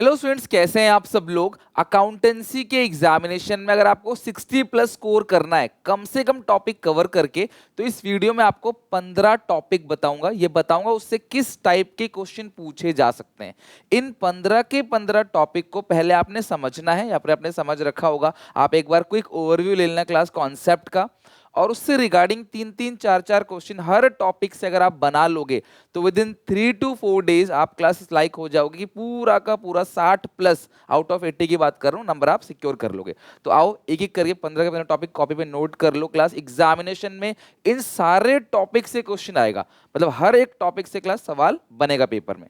Hello students, कैसे हैं आप सब लोग। अकाउंटेंसी के एग्जामिनेशन में अगर आपको 60 प्लस स्कोर करना है कम से कम टॉपिक कवर करके, तो इस वीडियो में आपको 15 टॉपिक बताऊंगा। ये बताऊंगा उससे किस टाइप के क्वेश्चन पूछे जा सकते हैं। इन 15 के 15 टॉपिक को पहले आपने समझना है या फिर आपने समझ रखा होगा। आप एक बार क्विक ओवरव्यू ले लेना क्लास कॉन्सेप्ट का, और उससे रिगार्डिंग 3-3 4-4 क्वेश्चन हर टॉपिक से अगर आप बना लोगे तो विद इन 3 to 4 डेज आप क्लास लाइक हो जाओगे कि पूरा का पूरा 60 प्लस आउट ऑफ 80 की बात कर रहा हूँ नंबर आप सिक्योर कर लोगे। तो आओ एक एक करके 15 के 15 टॉपिक कॉपी पे नोट कर लो। क्लास एग्जामिनेशन में इन सारे टॉपिक से क्वेश्चन आएगा, मतलब हर एक टॉपिक से क्लास सवाल बनेगा पेपर में,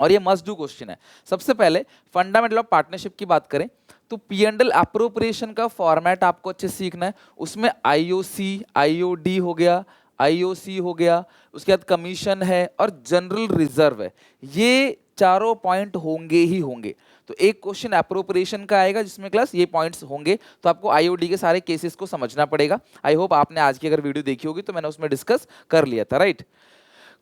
और ये मस्ट डू क्वेश्चन है। सबसे पहले फंडामेंटल ऑफ पार्टनरशिप की बात करें तो पी एंड एल अप्रोप्रिएशन का फॉर्मेट आपको अच्छे से सीखना है। उसमें आईओसी, आईओडी हो गया, आईओसी हो गया, उसके बाद कमीशन है और जनरल रिजर्व है। ये चारों पॉइंट होंगे ही होंगे। तो एक क्वेश्चन अप्रोप्रिएशन का आएगा जिसमें क्लास ये पॉइंट्स होंगे, तो आपको आईओडी के सारे केसेस को समझना पड़ेगा। आई होप आपने आज की अगर वीडियो देखी होगी तो मैंने उसमें डिस्कस कर लिया था, राइट।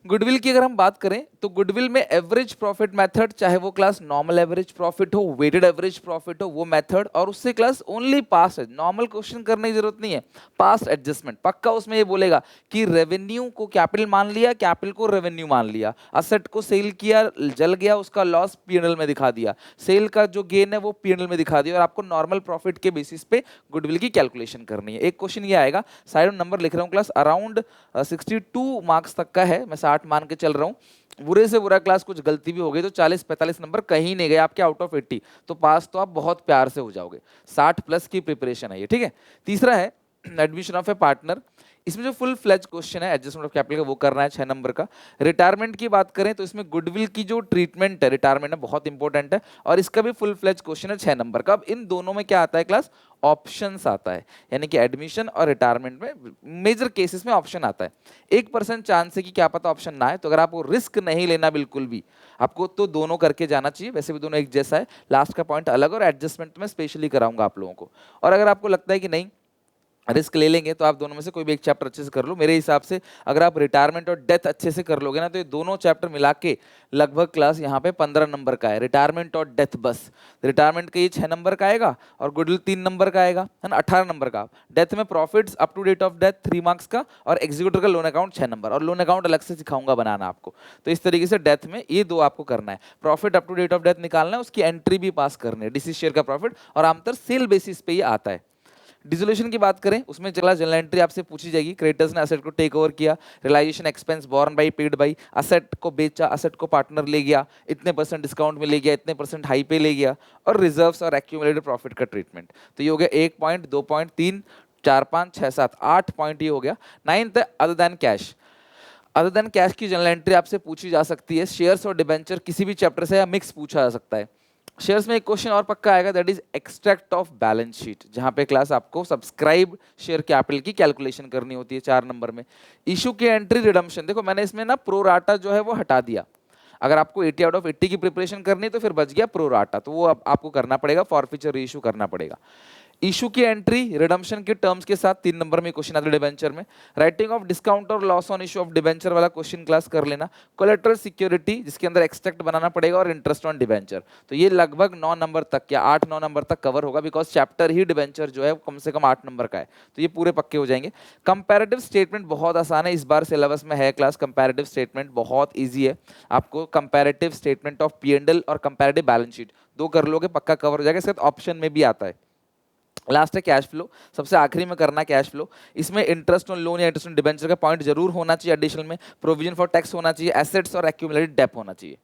गुडविल की अगर हम बात करें तो गुडविल में एवरेज प्रॉफिट मेथड, चाहे वो क्लास नॉर्मल एवरेज प्रॉफिट हो, वेटेड एवरेज प्रॉफिट हो, वो मेथड, और उससे क्लास ओनली पास है, नॉर्मल क्वेश्चन करने की जरूरत नहीं है। पास्ट एडजस्टमेंट पक्का उसमें ये बोलेगा कि रेवेन्यू को कैपिटल मान लिया, कैपिटल को रेवेन्यू मान लिया, असेट को सेल किया, जल गया, उसका लॉस पीएनएल में दिखा दिया, सेल का जो गेन है वो पीएनएल में दिखा दिया, और आपको नॉर्मल प्रॉफिट के बेसिस पे गुडविल की कैलकुलेशन करनी है। एक क्वेश्चन ये आएगा, साइड में नंबर लिख रहा हूँ क्लास, अराउंड 62 मार्क्स तक का है, मैं 60 मान के चल रहा हूं। बुरे से बुरा क्लास कुछ गलती भी हो गई तो 40-45 नंबर कहीं नहीं गए आपके आउट ऑफ 80, तो पास तो आप बहुत प्यार से हो जाओगे। 60 प्लस की प्रिपरेशन है ये, ठीक है। तीसरा है एडमिशन ऑफ ए पार्टनर। इसमें जो फुल फ्लेज क्वेश्चन है एडजस्टमेंट ऑफ कैपिटल का, वो करना है 6 नंबर का। रिटायरमेंट की बात करें तो इसमें गुडविल की जो ट्रीटमेंट है रिटायरमेंट है बहुत इंपॉर्टेंट है, और इसका भी फुल फ्लेज क्वेश्चन है 6 नंबर का। अब इन दोनों में क्या आता है क्लास, ऑप्शंस आता है, यानी कि एडमिशन और रिटायरमेंट में मेजर केसेस में ऑप्शन आता है। 1% चांस है कि क्या पता ऑप्शन ना है, तो अगर आपको रिस्क नहीं लेना बिल्कुल भी, आपको तो दोनों करके जाना चाहिए। वैसे भी दोनों एक जैसा है, लास्ट का पॉइंट अलग, और एडजस्टमेंट में स्पेशली कराऊंगा आप लोगों को। और अगर आपको लगता है कि नहीं रिस्क ले लेंगे तो आप दोनों में से कोई भी एक चैप्टर अच्छे से कर लो। मेरे हिसाब से अगर आप रिटायरमेंट और डेथ अच्छे से कर लोगे ना, तो ये दोनों चैप्टर मिला के लगभग क्लास यहाँ पे 15 नंबर का है, रिटायरमेंट और डेथ बस। रिटायरमेंट का ये 6 नंबर का आएगा, और गुडविल 3 नंबर का आएगा, है ना, 18 नंबर का। डेथ में profits up to date of death 3 marks का, और एग्जीक्यूटिव का लोन अकाउंट 6 नंबर, और लोन अकाउंट अलग से सिखाऊंगा बनाना आपको। तो इस तरीके से डेथ में ये दो आपको करना है। Profit up to date of death निकालना है, उसकी एंट्री भी पास करनी है, डीसी शेयर का प्रॉफिट, और आमतौर सेल बेसिस पे ये आता है। डिसोल्यूशन की बात करें उसमें चला जनरल एंट्री आपसे पूछी जाएगी। क्रेडिटर्स ने असेट को टेक ओवर किया, realisation expense borne by paid by, asset को बेचा, असेट को पार्टनर ले गया, इतने % डिस्काउंट में ले गया, इतने % हाई पे ले गया, और रिजर्व्स और एक्यूमुलेटेड प्रॉफिट का ट्रीटमेंट। तो ये हो गया 1 पॉइंट, 2 पॉइंट, 3, 4, 5, 6, 7, 8 पॉइंट ये हो गया। 9th है other than cash. Other than cash की जनरल एंट्री आपसे पूछी जा सकती है। शेयर्स और डिबेंचर किसी भी चैप्टर से या मिक्स पूछा जा सकता है। शेयर्स में एक क्वेश्चन और पक्का आएगा, that is extract of balance sheet, जहां पे क्लास आपको सब्सक्राइब शेयर कैपिटल की कैलकुलेशन करनी होती है 4 नंबर में। इशू की एंट्री रिडम्पशन, देखो मैंने इसमें ना प्रो राटा जो है वो हटा दिया। अगर आपको 80 आउट ऑफ 80 की प्रिपरेशन करनी है तो फिर बच गया प्रो राटा, तो वो आपको करना पड़ेगा, फॉरफीचर रीइशू करना पड़ेगा। इशू की एंट्री रिडम्पशन के टर्म्स के साथ 3 नंबर में क्वेश्चन आता है डिबेंचर में। राइटिंग ऑफ डिस्काउंट और loss on issue of debenture वाला क्वेश्चन क्लास कर लेना। कोलेटरल सिक्योरिटी जिसके अंदर एक्सट्रैक्ट बनाना पड़ेगा, और इंटरेस्ट ऑन डिबेंचर। तो ये लगभग 9 नंबर तक या 8-9 नंबर तक कवर होगा, बिकॉज चैप्टर ही डिबेंचर जो है कम से कम 8 नंबर का है, तो ये पूरे पक्के हो जाएंगे। कंपैरेटिव स्टेटमेंट बहुत आसान है, इस बार सिलेबस में है क्लास। कंपैरेटिव स्टेटमेंट बहुत ईजी है, आपको कंपैरेटिव स्टेटमेंट ऑफ पी&एल और कंपैरेटिव बैलेंस शीट दो कर लोगे पक्का कवर हो जाएगा। इसके साथ ऑप्शन में भी आता है। लास्ट है कैश फ्लो, सबसे आखिरी में करना कैश फ्लो। इसमें इंटरेस्ट ऑन लोन या इंटरेस्ट ऑन डिबेंचर का पॉइंट जरूर होना चाहिए एडिशनल में, प्रोविजन फॉर टैक्स होना चाहिए, एसेट्स और एक्यूमुलेटेड डेट होना चाहिए।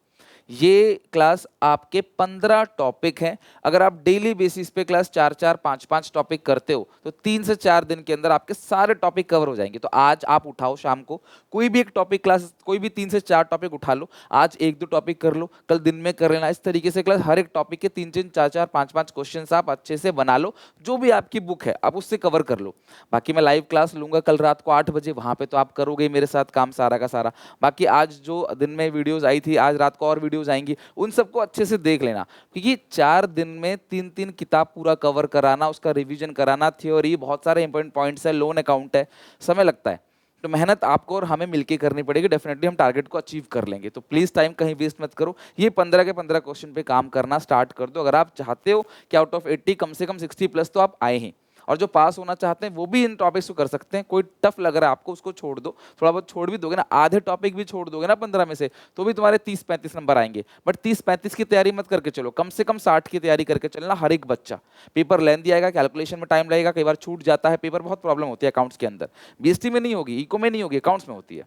ये क्लास आपके 15 टॉपिक हैं। अगर आप डेली बेसिस पे क्लास 4-4, 5-5 टॉपिक करते हो तो 3 से 4 दिन के अंदर आपके सारे टॉपिक कवर हो जाएंगे। तो आज आप उठाओ शाम को कोई भी एक टॉपिक क्लास, कोई भी 3 से 4 टॉपिक उठा लो, आज 1-2 टॉपिक कर लो, कल दिन में कर लेना। इस तरीके से क्लास हर एक टॉपिक के 3-3, 4-4, 5-5 क्वेश्चन आप अच्छे से बना लो। जो भी आपकी बुक है आप उससे कवर कर लो। बाकी मैं लाइव क्लास लूंगा कल रात को 8 बजे, वहां पे तो आप करोगे मेरे साथ काम सारा का सारा। बाकी आज जो दिन में वीडियोज आई थी, आज रात को और वीडियोज आएंगी, उन सबको अच्छे से देख लेना, क्योंकि 4 दिन में 3-3 किताब पूरा कवर कराना, उसका रिवीजन कराना, थ्योरी, बहुत सारे इंपॉर्टेंट पॉइंट्स है, लोन अकाउंट है, समय लगता है। तो मेहनत आपको और हमें मिलकर करनी पड़ेगी, डेफिनेटली हम टारगेट को अचीव कर लेंगे। तो प्लीज टाइम कहीं वेस्ट मत करो, ये 15 के 15 क्वेश्चन पे काम करना स्टार्ट कर दो। अगर आप चाहते हो कि आउट ऑफ 80 कम से कम 60 प्लस तो आप आए ही, और जो पास होना चाहते हैं वो भी इन टॉपिक्स को कर सकते हैं। कोई टफ लग रहा है आपको उसको छोड़ दो, थोड़ा बहुत छोड़ भी दोगे ना, आधे टॉपिक भी छोड़ दोगे ना 15 में से, तो भी तुम्हारे 30-35 नंबर आएंगे। बट 30-35 की तैयारी मत करके चलो, कम से कम 60 की तैयारी करके चलना हर एक बच्चा। पेपर लेंदी आएगा, कैलकुलेशन में टाइम लगेगा, कई बार छूट जाता है पेपर, बहुत प्रॉब्लम होती है अकाउंट्स के अंदर। बीएसटी में नहीं होगी, इको में नहीं होगी, अकाउंट्स में होती है।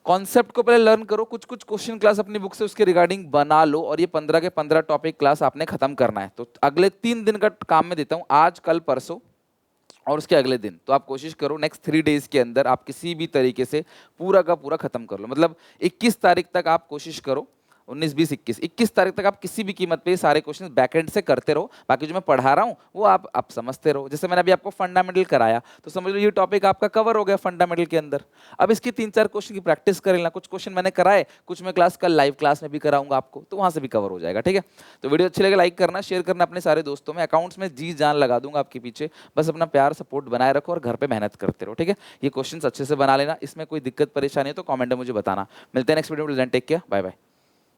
कॉन्सेप्ट को पहले लर्न करो, कुछ कुछ क्वेश्चन क्लास अपनी बुक से उसके रिगार्डिंग बना लो, और ये 15 के 15 टॉपिक क्लास आपने खत्म करना है। तो अगले 3 दिन का काम मैं देता हूँ, आज कल परसों और उसके अगले दिन। तो आप कोशिश करो नेक्स्ट 3 डेज के अंदर आप किसी भी तरीके से पूरा का पूरा खत्म कर लो। मतलब 21 तारीख तक आप कोशिश करो, 19, 20, 21 तारीख तक आप किसी भी कीमत पे ये सारे क्वेश्चन बैकएंड से करते रहो। बाकी जो मैं पढ़ा रहा हूँ वो आप समझते रहो। जैसे मैंने अभी आपको फंडामेंटल कराया, तो समझ लो ये टॉपिक आपका कवर हो गया फंडामेंटल के अंदर। अब इसकी 3-4 क्वेश्चन की प्रैक्टिस कर लेना, कुछ क्वेश्चन मैंने कराए, कुछ मैं क्लास कल लाइव क्लास में भी कराऊंगा आपको, तो वहां से भी कवर हो जाएगा। ठीक है, तो वीडियो अच्छी लगे लाइक करना, शेयर करना अपने सारे दोस्तों में। अकाउंट्स में जी जान लगा दूंगा आपके पीछे, बस अपना प्यार सपोर्ट बनाए रखो और घर पे मेहनत करते रहो। ठीक है, ये क्वेश्चन अच्छे से बना लेना, इसमें कोई दिक्कत परेशानी है तो कमेंट में मुझे बताना। मिलते हैं नेक्स्ट वीडियो में, टेक केयर, बाय बाय।